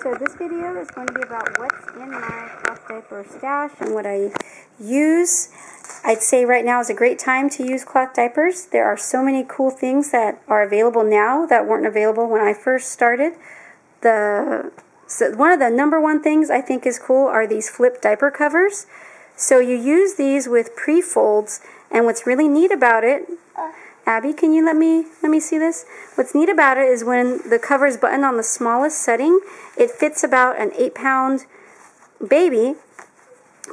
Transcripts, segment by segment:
So this video is going to be about what's in my cloth diaper stash and what I use. I'd say right now is a great time to use cloth diapers. There are so many cool things that are available now that weren't available when I first started. So one of the number one things I think is cool are these flip diaper covers. So you use these with pre-folds, and what's really neat about it, Abby, can you let me see this? What's neat about it is when the cover is buttoned on the smallest setting, it fits about an 8-pound baby,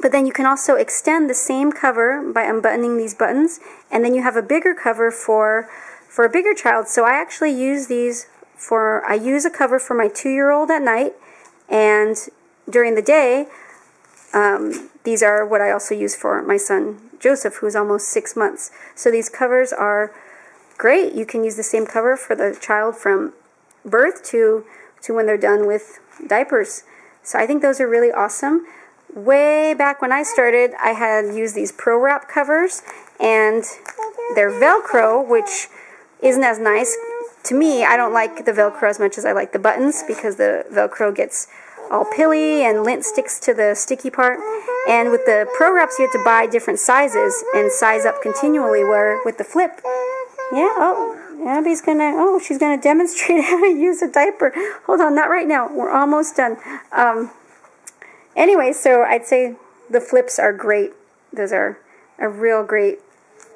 but then you can also extend the same cover by unbuttoning these buttons, and then you have a bigger cover for a bigger child. So I actually use these I use a cover for my 2-year-old at night, and during the day, these are what I also use for my son Joseph, who's almost 6 months. So these covers are great. You can use the same cover for the child from birth to when they're done with diapers. So I think those are really awesome. Way back when I started, I had used these Pro Wrap covers, and they're Velcro, which isn't as nice. To me, I don't like the Velcro as much as I like the buttons, because the Velcro gets all pilly and lint sticks to the sticky part. And with the Pro Wraps, you have to buy different sizes and size up continually, where with the flip, Abby's she's gonna demonstrate how to use a diaper. Hold on, not right now. We're almost done. Anyway, so I'd say the flips are great. Those are a real great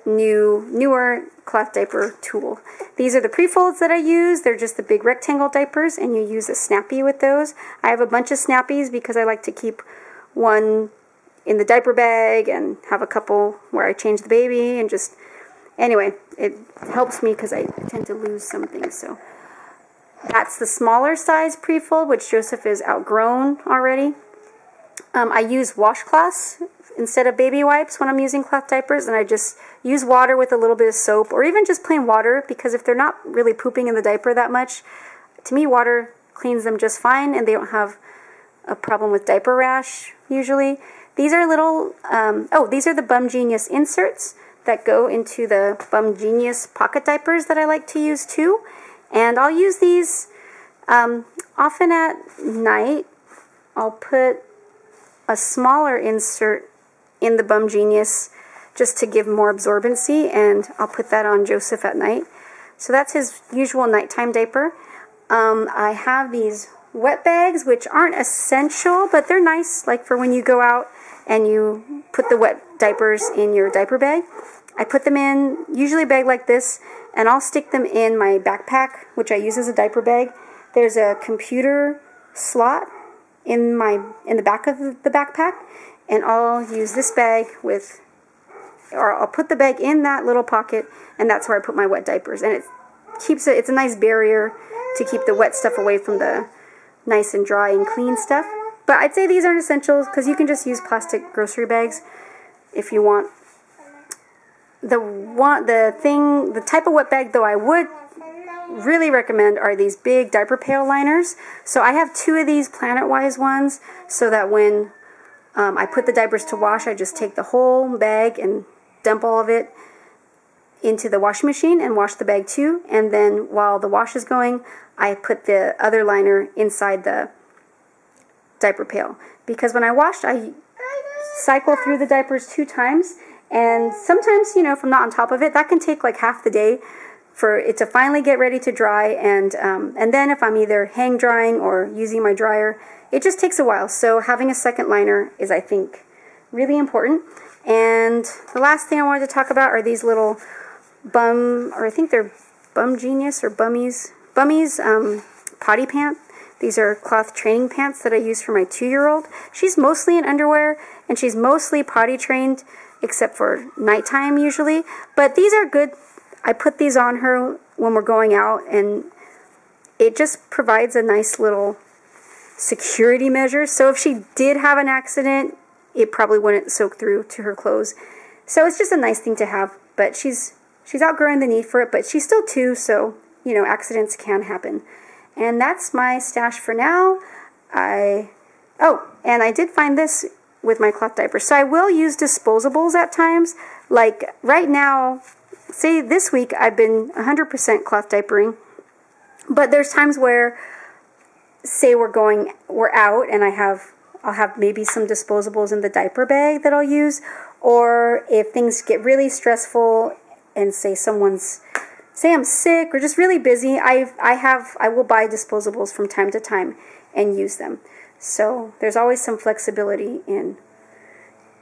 newer cloth diaper tool. These are the pre-folds that I use. They're just the big rectangle diapers, and you use a Snappy with those. I have a bunch of Snappies because I like to keep one in the diaper bag and have a couple where I change the baby, and just, anyway, it helps me because I tend to lose some things. So that's the smaller size pre-fold, which Joseph is outgrown already. I use washcloths instead of baby wipes when I'm using cloth diapers, and I just use water with a little bit of soap, or even just plain water, because if they're not really pooping in the diaper that much, to me water cleans them just fine, and they don't have a problem with diaper rash usually. These are little, these are the Bum Genius inserts that go into the Bum Genius pocket diapers that I like to use too, and I'll use these often at night. I'll put a smaller insert in the Bum Genius just to give more absorbency, and I'll put that on Joseph at night. So that's his usual nighttime diaper. I have these wet bags, which aren't essential, but they're nice, like for when you go out and you put the wet diapers in your diaper bag. I put them in usually a bag like this, and I'll stick them in my backpack, which I use as a diaper bag. There's a computer slot in the back of the backpack, and I'll use this bag I'll put the bag in that little pocket, and that's where I put my wet diapers. And it's a nice barrier to keep the wet stuff away from the nice and dry and clean stuff. But I'd say these aren't essentials, because you can just use plastic grocery bags if you want. The type of wet bag though I would really recommend are these big diaper pail liners. So I have 2 of these Planet-Wise ones, so that when I put the diapers to wash, I just take the whole bag and dump all of it into the washing machine and wash the bag too. And then while the wash is going, I put the other liner inside the diaper pail. Because when I wash, I cycle through the diapers 2 times. And sometimes, if I'm not on top of it, that can take like half the day for it to finally get ready to dry. And then if I'm either hang drying or using my dryer, it just takes a while. So having a second liner is, I think, really important. And the last thing I wanted to talk about are these little I think they're Bum Genius or Bummies potty pants. These are cloth training pants that I use for my 2-year-old. She's mostly in underwear, and she's mostly potty trained, except for nighttime usually. But these are good. I put these on her when we're going out, and it just provides a nice little security measure. So if she did have an accident, it probably wouldn't soak through to her clothes. So it's just a nice thing to have. But she's outgrowing the need for it, but she's still 2, so accidents can happen. And that's my stash for now. And I did find this with my cloth diapers. So I will use disposables at times. Like right now, say this week I've been 100% cloth diapering, but there's times where say we're out and I'll have maybe some disposables in the diaper bag that I'll use, or if things get really stressful and say I'm sick or just really busy, I will buy disposables from time to time and use them. So there's always some flexibility in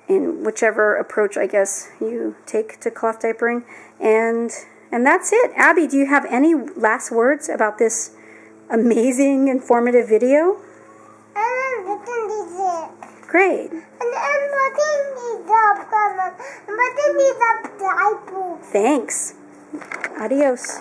whichever approach I guess you take to cloth diapering. And that's it. Abby, do you have any last words about this amazing, informative video? Great. Thanks. Adios.